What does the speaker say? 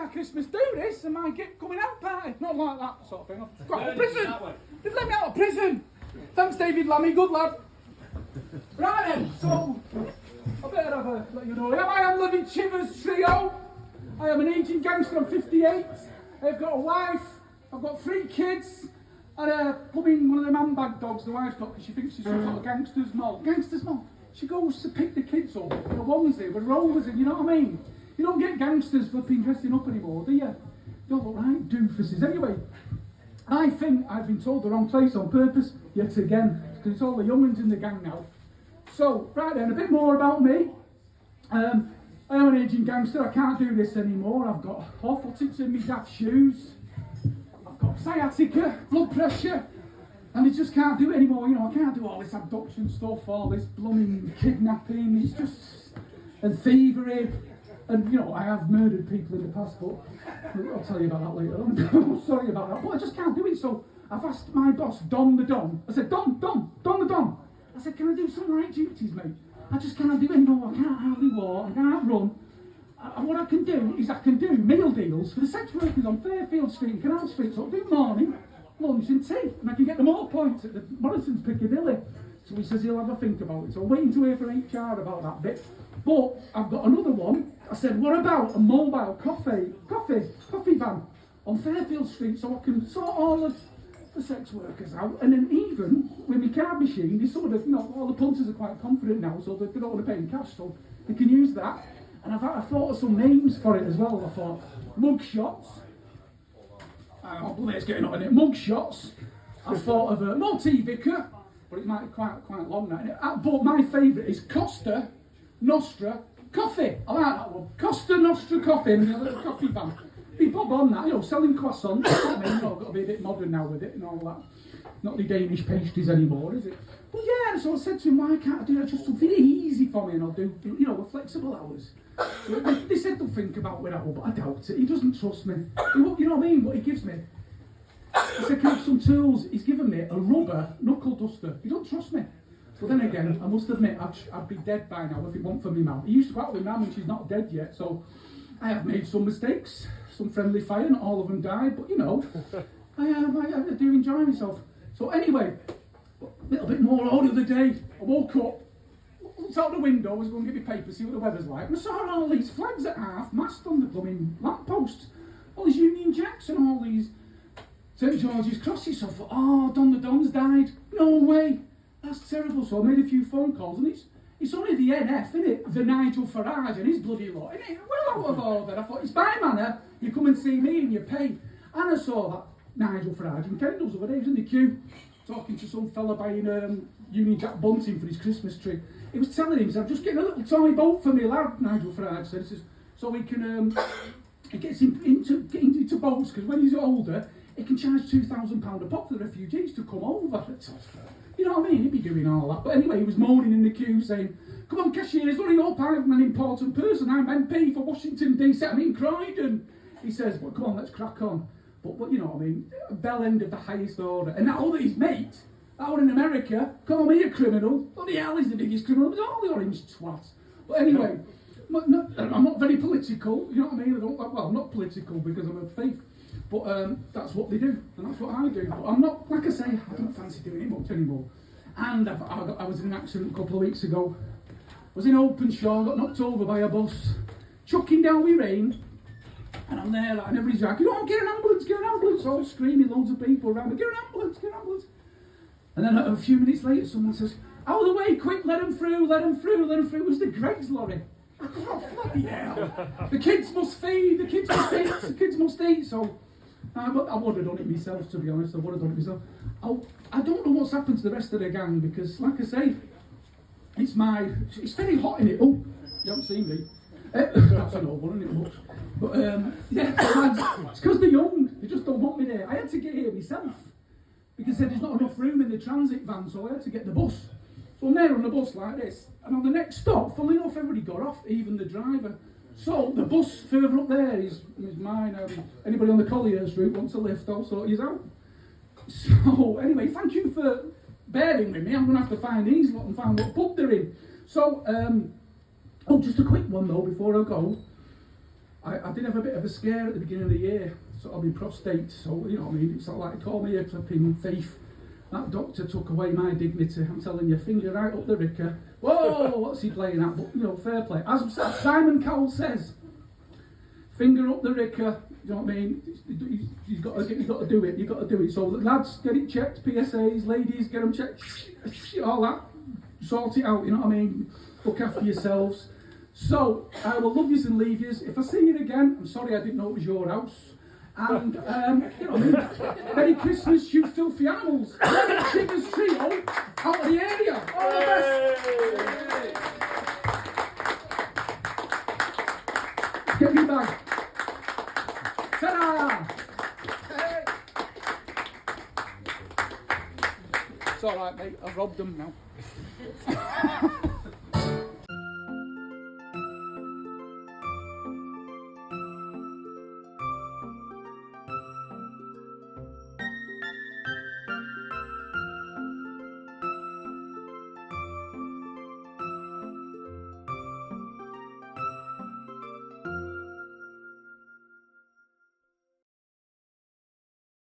at Christmas do this and might get coming out party. Not like that sort of thing. I've got out of prison. They've let me out of prison. Thanks, David Lammy. Good lad. Right then, so I better have a let you know. I am living Chivers trio. I am an aging gangster. I'm 58. I've got a wife. I've got 3 kids. And plumbing one of them handbag dogs the wife's got because she thinks she's some sort of gangster's mom. Gangster's mom. She goes to pick the kids up in a onesie with rollers in, you know what I mean? You don't get gangsters flipping dressing up anymore, do you? Don't look right doofuses. Anyway, I think I've been told the wrong place on purpose yet again because it's all the young ones in the gang now. So, right then, a bit more about me. I am an aging gangster. I can't do this anymore. I've got awful ticks in my daft shoes. I've got sciatica, blood pressure, and I just can't do it anymore. You know, I can't do all this abduction stuff, all this blooming kidnapping. It's just, and thievery. And, you know, I have murdered people in the past, but I'll tell you about that later on. I'm sorry about that, but I just can't do it. So I've asked my boss, Don the Don. I said, Don the Don. I said, can I do some night duties, mate? I just can't do it anymore. I can't hardly walk. I can't run. And what I can do is I can do meal deals for the sex workers on Fairfield Street and Canal Street. So I'll do morning, lunch and tea. And I can get them all points at the Morrison's Piccadilly. So he says he'll have a think about it. So I'm waiting to hear from HR about that bit. But I've got another one. I said, what about a mobile coffee van on Fairfield Street so I can sort all of the sex workers out, and then even with my card machine, there's some of the, you know, all the punters are quite confident now, so they don't want to pay in cash, so they can use that. And I thought of some names for it as well. I thought mug shots. I believe it's getting on in it. Mug shots. I thought of a Multi Vicar, but it might be quite long now. But my favourite is Costa Nostra Coffee. I like that one. Costa Nostra Coffee, and a little coffee van. Be bob on that, you know, selling croissants. I mean, you know, got to be a bit modern now with it and all that. Not the Danish pastries anymore, is it? But yeah, so I said to him, why can't I do just something easy for me and I'll do, you know, with flexible hours. So they said they'll think about it, but I doubt it. He doesn't trust me. You know what I mean? What he gives me. He said, can I have some tools? He's given me a rubber knuckle duster. He don't trust me. But then again, I must admit, I'd be dead by now if it weren't for me mum. He used to go out with mum and she's not dead yet, so I have made some mistakes. Some friendly fire, not all of them died, but you know, I do enjoy myself. So anyway, a little bit more on the other day, I woke up, looked out the window, I was going to get my paper, see what the weather's like, and I saw all these flags at half-mast on the blooming lampposts, all these Union Jacks and all these St George's crosses. So I thought, oh, Don the Don's died. No way, that's terrible. So I made a few phone calls, and it's only the NF, innit? The Nigel Farage and his bloody lot, innit? Well out of order. I thought, it's by manner, you come and see me and you pay. And I saw that Nigel Farage in Kendall's over there, he was in the queue, talking to some fella buying Union Jack bunting for his Christmas tree. He was telling him, he said, I'm just getting a little toy boat for me lad, Nigel Farage said, so he can, he gets him into boats, because when he's older, he can charge £2,000 a pop for the refugees to come over. You know what I mean? He'd be doing all that. But anyway, he was moaning in the queue saying, come on, cashiers, hurry up, I'm an important person. I'm MP for Washington DC. I'm in Croydon. He says, well, come on, let's crack on. But you know what I mean? Bell end of the highest order. And now that his mate, that one in America, call me a criminal. Bloody hell, he's the biggest criminal. It was all the orange twat. But anyway, I'm not very political. You know what I mean? Well, I'm not political because I'm of faith. But that's what they do, and that's what I do. But I'm not, like I say, I don't fancy doing it much anymore. And I was in an accident a couple of weeks ago. I was in Openshaw, got knocked over by a bus, chucking down with rain, and I'm there, and everybody's like, oh, get an ambulance, all screaming, loads of people around me, get an ambulance. And then a few minutes later, someone says, out of the way, quick, let them through. It was the Greg's lorry. I thought, oh, bloody hell. The kids must feed, the kids must eat, so I would have done it myself, to be honest. I I don't know what's happened to the rest of the gang because, like I say, it's very hot in it. Oh, you haven't seen me. That's an old one, isn't it? Much. But yeah, it's because they're young. They just don't want me there. I had to get here myself because there's not enough room in the transit van, so I had to get the bus. So I'm there on the bus like this, and on the next stop, funnily enough, everybody got off, even the driver. So the bus further up there is mine. Anybody on the Collier's route wants a lift, I'll sort you out. So anyway, thank you for bearing with me. I'm going to have to find these lot and find what pub they're in. So, just a quick one though before I go. I did have a bit of a scare at the beginning of the year, sort of my prostate, so, you know what I mean, it's not like, call me a flipping thief. That doctor took away my dignity, I'm telling you, finger right up the ricker. Whoa, what's he playing at? But, you know, fair play. As Simon Cowell says, finger up the ricker, you know what I mean? You've got to do it, you've got to do it. So, lads, get it checked, PSAs, ladies, get them checked, all that, sort it out, you know what I mean? Look after yourselves. So, I will love yous and leave yous. If I see you again, I'm sorry I didn't know it was your house. And, you know what I mean? Merry Christmas, you filthy animals. Lenny Chivers Trio out of the area. All the best. Get me back. Ta-da! Hey. It's all right, mate. I've robbed them now.